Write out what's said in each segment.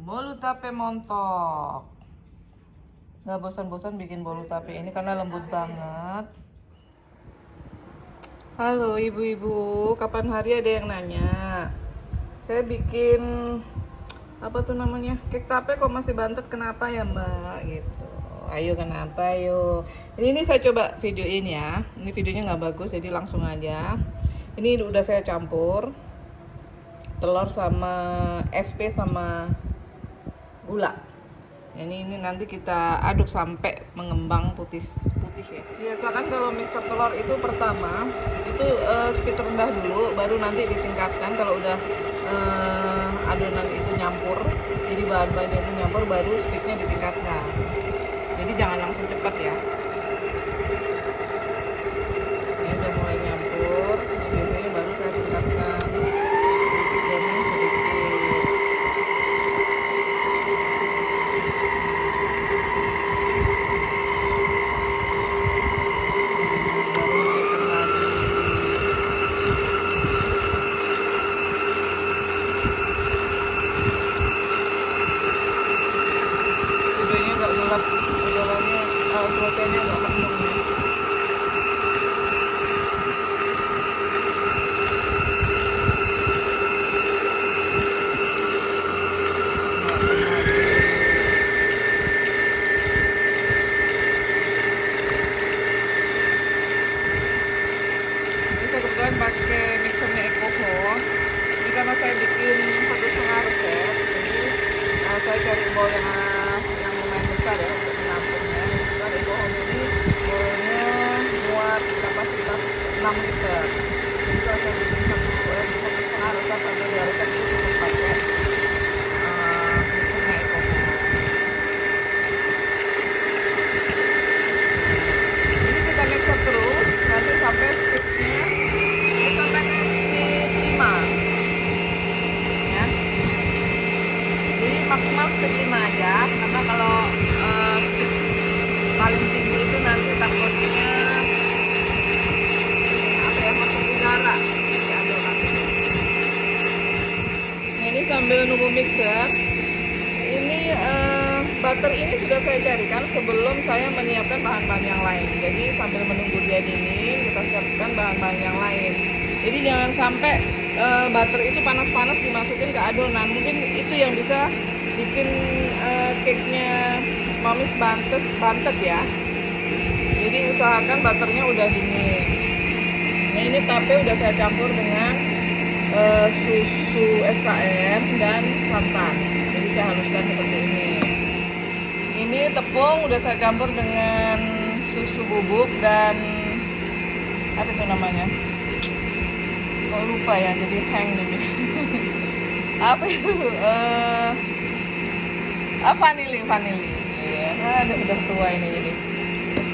Bolu tape montok. Gak bosan-bosan bikin bolu tape ini karena lembut banget. Halo ibu-ibu, kapan hari ada yang nanya? Saya bikin apa tuh namanya? Kek tape kok masih bantet, kenapa ya mbak? Gitu. Ayo kenapa ayo. Ini saya coba videoin ya. Ini videonya nggak bagus jadi langsung aja. Ini udah saya campur telur sama SP sama gula. Ini nanti kita aduk sampai mengembang putih ya. Biasakan kalau mixer telur itu pertama itu speed rendah dulu, baru nanti ditingkatkan kalau udah adonan itu nyampur, jadi bahan-bahannya itu nyampur, baru speednya ditingkatkan. Jadi jangan langsung cepat ya. Ini udah mulai nyampur, biasanya baru saya tingkatkan sedikit demi sedikit. Proteinnya agak penuh ya. Ini saya kebetulan pakai mixernya EcoHo. Ini karena saya bikin 1,5 resep, jadi saya cari bowl yang lumayan besar ya untuk menampungnya. Kebetulan EcoHo ini bowlnya muat kapasitas 6 liter. Jadi kalau saya bikin 1,5 resep atau 2 resep itu cukup pakai mixernya EcoHo. Ini kita mixer terus nanti sampai speednya sampai ke speed 5 ya. Jadi maksimal speed 5 aja, karena kalau speed paling tinggi itu nanti takutnya apa ya, masuk udara di adonan. Nah ini sambil nunggu mixer, ini butter ini sudah saya carikan sebelum saya menyiapkan bahan-bahan yang lain. Jadi sambil menunggu dia dingin, kita siapkan bahan-bahan yang lain. Jadi jangan sampai butter itu panas-panas dimasukin ke adonan. Mungkin itu yang bisa bikin cake-nya mamis bantet ya. Jadi usahakan butternya udah dingin. Nah ini tape udah saya campur dengan susu SKM dan santan. Jadi saya haluskan seperti ini. Ini tepung udah saya campur dengan susu bubuk dan apa itu namanya? Kok lupa ya, jadi hang nih. Apa itu? Vanili. Ya, udah tua ini jadi.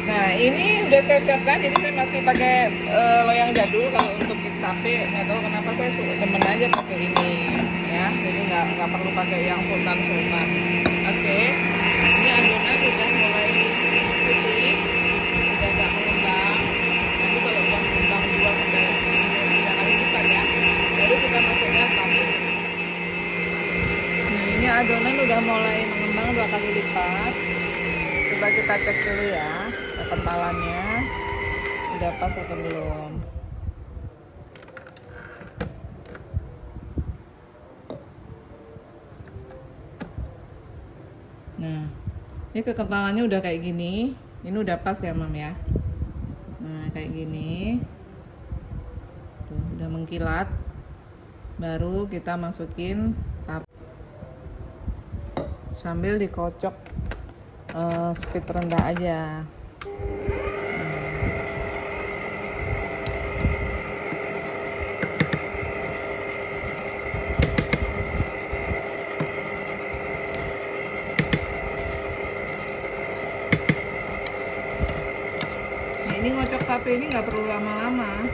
Nah ini udah saya siapkan, jadi saya masih pakai loyang jadul kalau untuk cake tape. Nggak tahu kenapa saya suka demen aja pakai ini ya. Jadi nggak perlu pakai yang sultan. Oke. Ini adonan udah mulai putih, udah agak mengembang. Nanti kalau udah mengembang 2 sampai 3 kali lipat ya, baru kita masukkan tape. Nah ini adonan udah mulai mengembang 2 kali lipat. Coba kita cek dulu ya kekentalannya udah pas atau belum. Nah ini kekentalannya udah kayak gini, ini udah pas ya mam ya. Nah kayak gini tuh, udah mengkilat, baru kita masukin tape sambil dikocok speed rendah aja. Nah ini ngocok tape ini nggak perlu lama-lama.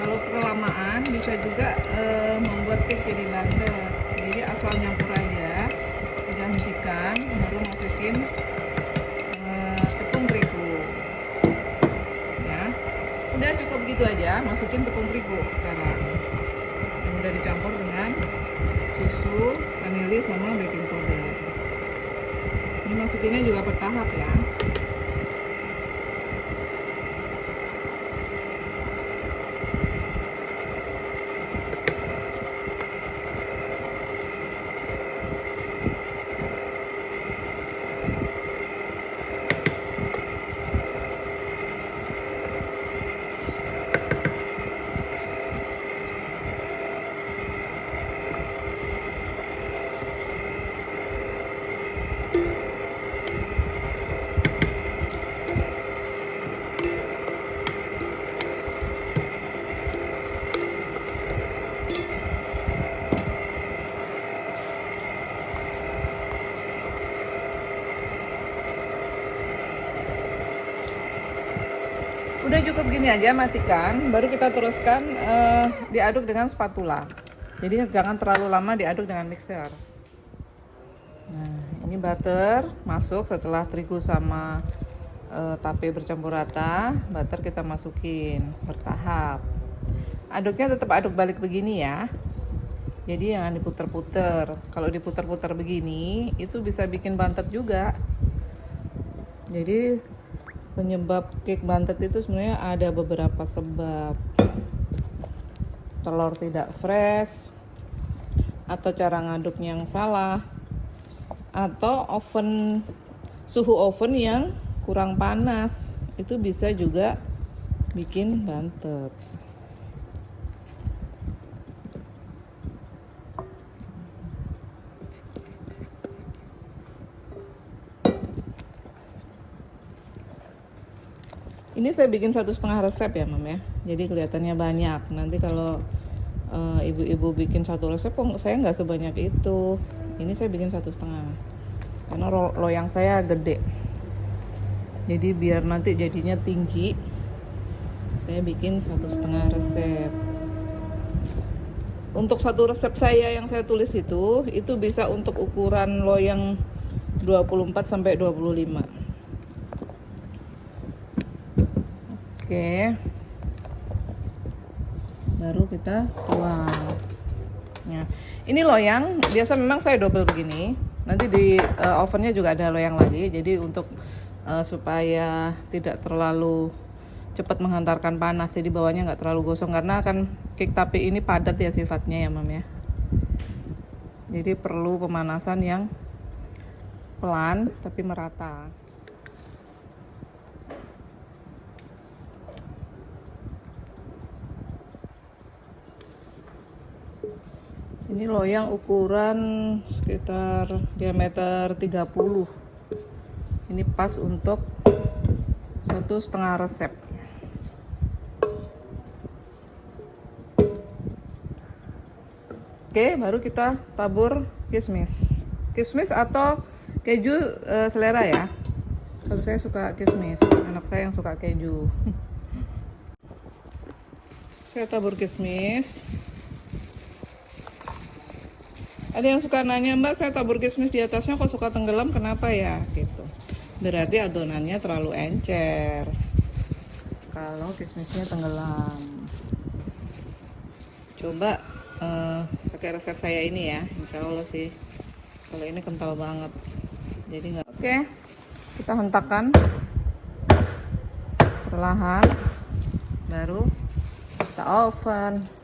Kalau kelamaan bisa juga membuat cake jadi bantet. Jadi asal nyampur aja, udah hentikan, baru masukin tepung terigu ya. Udah cukup gitu aja, masukin tepung terigu sekarang yang udah dicampur dengan susu, vanili sama baking powder. Ini masukinnya juga bertahap ya. Udah cukup gini aja, matikan. Baru kita teruskan diaduk dengan spatula. Jadi jangan terlalu lama diaduk dengan mixer. Nah, ini butter masuk setelah terigu sama tape bercampur rata. Butter kita masukin bertahap. Aduknya tetap aduk balik begini ya. Jadi jangan diputer-puter. Kalau diputer-puter begini, itu bisa bikin bantet juga. Jadi penyebab cake bantet itu sebenarnya ada beberapa sebab. Telur tidak fresh, atau cara ngaduknya yang salah, atau suhu oven yang kurang panas. Itu bisa juga bikin bantet. Ini saya bikin 1,5 resep ya, Mam ya. Jadi kelihatannya banyak. Nanti kalau ibu-ibu bikin 1 resep, saya nggak sebanyak itu. Ini saya bikin 1,5. Karena loyang saya gede. Jadi biar nanti jadinya tinggi, saya bikin 1,5 resep. Untuk 1 resep saya yang saya tulis itu bisa untuk ukuran loyang 24 sampai 25. Oke, baru kita tuang. Nah, ini loyang biasa memang saya double begini. Nanti di ovennya juga ada loyang lagi. Jadi untuk supaya tidak terlalu cepat menghantarkan panas, jadi bawahnya nggak terlalu gosong karena kan cake tape ini padat ya sifatnya ya, Mam ya. Jadi perlu pemanasan yang pelan tapi merata. Ini loyang ukuran sekitar diameter 30. Ini pas untuk 1,5 resep. Oke, baru kita tabur kismis. Kismis atau keju selera ya. Kalau saya suka kismis, anak saya yang suka keju. Saya tabur kismis. Ada yang suka nanya, Mbak, saya tabur kismis di atasnya kok suka tenggelam, kenapa ya? Gitu. Berarti adonannya terlalu encer. Kalau kismisnya tenggelam. Coba pakai resep saya ini ya, insya Allah sih. Kalau ini kental banget. Jadi nggak. Oke, kita hentakkan perlahan. Baru kita oven.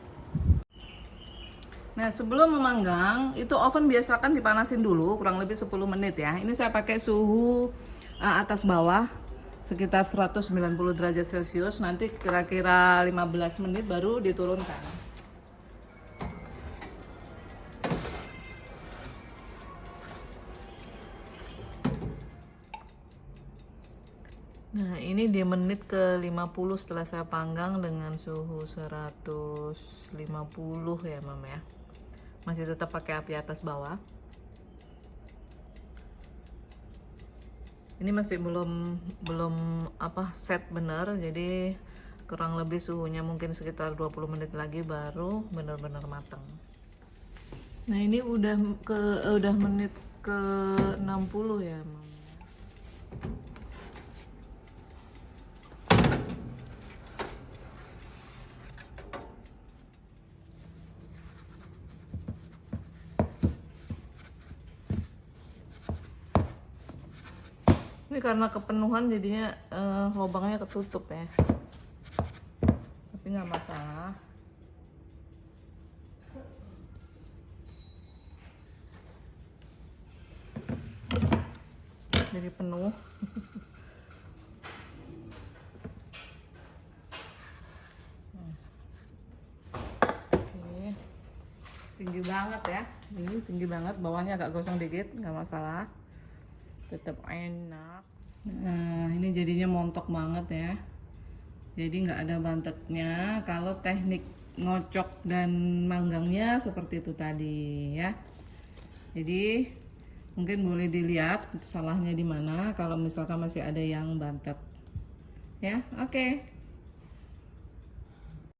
Nah, sebelum memanggang, itu oven biasakan dipanasin dulu kurang lebih 10 menit ya. Ini saya pakai suhu atas bawah sekitar 190 derajat Celcius. Nanti kira-kira 15 menit baru diturunkan. Nah, ini di menit ke 50 setelah saya panggang dengan suhu 150 ya, Mam ya. Masih tetap pakai api atas bawah. Ini masih belum set bener, jadi kurang lebih suhunya mungkin sekitar 20 menit lagi baru benar-benar matang. Nah, ini udah menit ke 60 ya, Mam. Ini karena kepenuhan jadinya lubangnya ketutup ya. Tapi nggak masalah. Jadi penuh. Oke. Tinggi banget ya. Ini tinggi banget, bawahnya agak gosong dikit, nggak masalah. Tetap enak. Nah, ini jadinya montok banget ya. Jadi nggak ada bantetnya. Kalau teknik ngocok dan manggangnya seperti itu tadi ya. Jadi mungkin boleh dilihat salahnya di mana kalau misalkan masih ada yang bantet. Ya, oke.